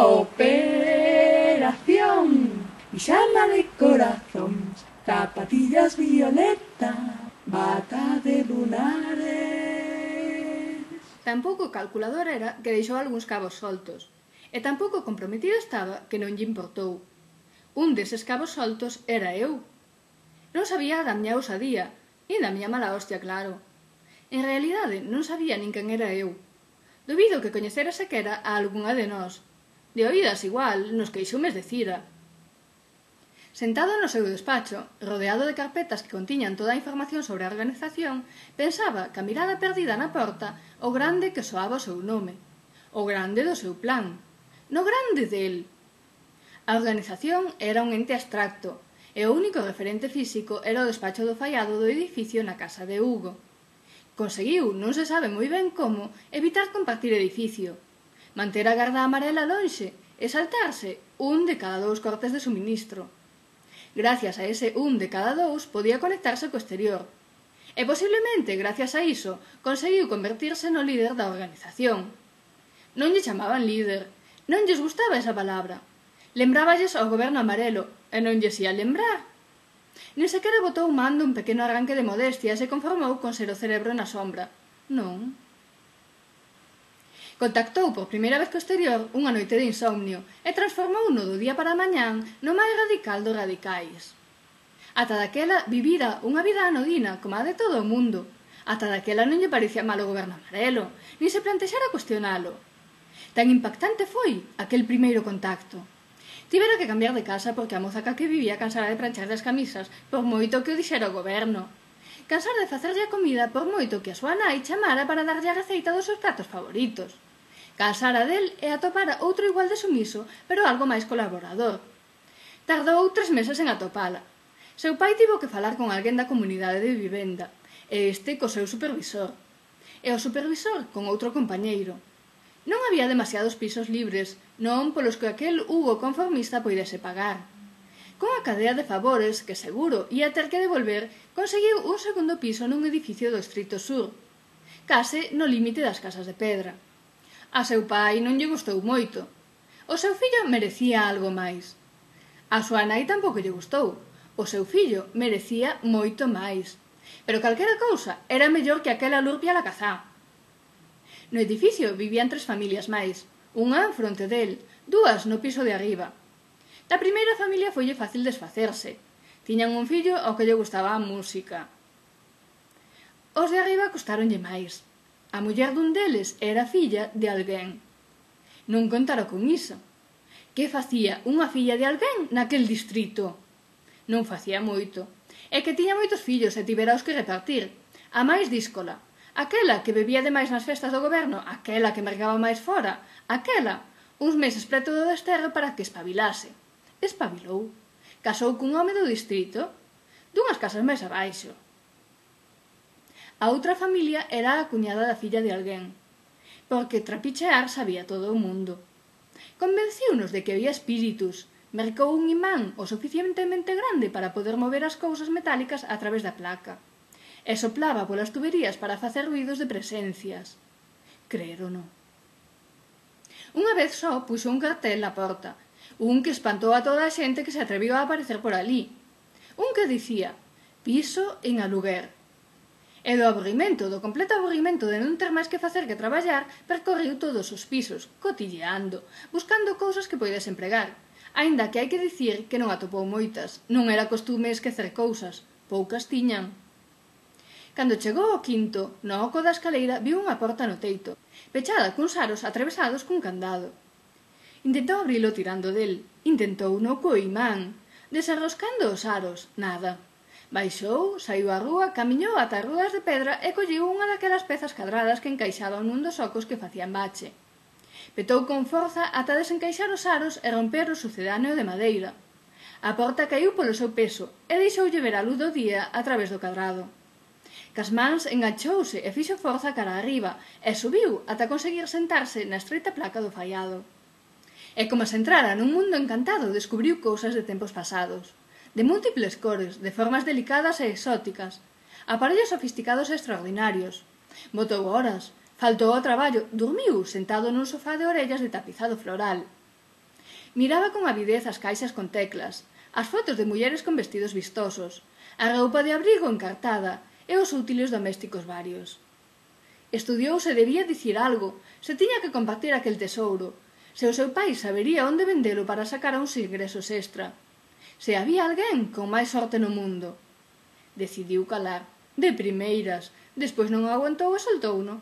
Operación pijama de corazón, zapatillas violeta, bata de lunares. Tampouco o calculador era que deixou algúns cabos soltos, e tampouco comprometido estaba que non lle importou. Un deses cabos soltos era eu. Non sabía da miña ousadía, nin da miña mala hostia, claro. En realidade, non sabía nin quen era eu. Dubido que coñecera sequera a algunha de nós. De oídas igual, nos queixumes de Cira. Sentado no seu despacho, rodeado de carpetas que contiñan toda a información sobre a organización, pensaba, ca mirada perdida na porta, o grande que soaba o seu nome, o grande do seu plan, no grande del. A organización era un ente abstracto, e o único referente físico era o despacho do faiado do edificio na casa de Hugo. Conseguiu, non se sabe moi ben como, evitar compartir edificio, manter a garda amarela lonxe e saltarse un de cada 2 cortes de suministro. Gracias a ese un de cada 2 podía conectarse co exterior. E posiblemente, gracias a iso, conseguiu convertirse no líder da organización. Non lle chamaban líder, non lles gustaba esa palabra. Lembráballes ao goberno amarelo, e non lles ia lembrar. Nin sequera botou mando un pequeno arranque de modestia e se conformou con ser o cerebro na sombra. Non. Contactou por primeira vez co exterior unha noite de insomnio e transformouno do día para a mañán no máis radical dos radicais. Ata daquela vivira unha vida anodina como a de todo o mundo. Ata daquela non lle parecía mal o goberno amarelo, nin se plantexara cuestionalo. Tan impactante foi aquel primeiro contacto. Tivera que cambiar de casa porque a moza ca que vivía cansara de pranchar as camisas por moito que o dixera o goberno. Cansar de facerlle a comida por moito que a súa nai chamara para darlle a receita dos seus pratos favoritos. Cansara del e atopara outro igual de sumiso, pero algo máis colaborador. Tardou 3 meses en atopala. Seu pai tivo que falar con alguén da comunidade de vivenda, e este co seu supervisor. E o supervisor con outro compañeiro. Non había demasiados pisos libres, non polos que aquel Hugo conformista poidese pagar. Con a cadea de favores que seguro ia ter que devolver, conseguiu un segundo piso nun edificio do Distrito Sur, case no límite das casas de pedra. A seu pai non lle gustou moito. O seu fillo merecía algo máis. A súa nai tampouco lle gustou. O seu fillo merecía moito máis. Pero calquera cousa era mellor que aquela lurpia lacazá. No edificio vivían 3 familias máis, unha en fronte del, 2 no piso de arriba. Da primeira familia foille fácil desfacerse. Tiñan un fillo ao que lle gustaba a música. Os de arriba custáronlle máis. A muller dun deles era filla de alguén. Non contara con iso. Que facía unha filla de alguén naquel distrito? Non facía moito. É que tiña moitos fillos e tivera os que repartir. A máis díscola. Aquela que bebía demais nas festas do goberno, aquela que mercaba máis fora, aquela, uns meses preto do desterro para que espabilase. Espabilou. Casou cun home do distrito, dunhas casas máis abaixo. A outra familia era a cuñada da filla de alguén, porque trapichear sabía todo o mundo. Convenciunos de que había espíritus, mercou un imán o suficientemente grande para poder mover as cousas metálicas a través da placa, e soplaba polas tuberías para facer ruídos de presencias. Creerono. Unha vez só puxo un cartel na porta, un que espantou a toda a xente que se atreviu a aparecer por ali. Un que dicía, piso en aluguer. E do aburrimento, do completo aburrimento de non ter máis que facer que traballar, percorriu todos os pisos, cotilleando, buscando cousas que poidese empregar. Aínda que hai que dicir que non atopou moitas, non era costume esquecer cousas, poucas tiñan. Cando chegou ao quinto, no oco da escaleira viu unha porta no teito, pechada cuns aros atravesados cun candado. Intentou abrilo tirando del, intentou no co imán, desenroscando os aros, nada. Baixou, saiu á rúa, camiñou ata as rudas de pedra e colliu unha daquelas pezas cadradas que encaixaban nun dos ocos que facían bache. Petou con forza ata desencaixar os aros e romper o sucedáneo de madeira. A porta caiu polo seu peso e deixoulle ver a luz do día a través do cadrado. Cas mans enganchouse e fixo forza cara arriba e subiu ata conseguir sentarse na estreita placa do faiado. E como se entrara nun mundo encantado, descubriu cousas de tempos pasados. De múltiples cores, de formas delicadas e exóticas, aparellos sofisticados e extraordinarios. Botou horas, faltou ao traballo, dormiu sentado nun sofá de orellas de tapizado floral. Miraba con avidez as caixas con teclas, as fotos de mulleres con vestidos vistosos, a roupa de abrigo encartada e os útiles domésticos varios. Estudiou se debía dicir algo, se tiña que compartir aquel tesouro, se o seu pai sabería onde vendelo para sacar uns ingresos extra, se había alguén con máis sorte no mundo. Decidiu calar, de primeiras, despois non aguantou e soltouno.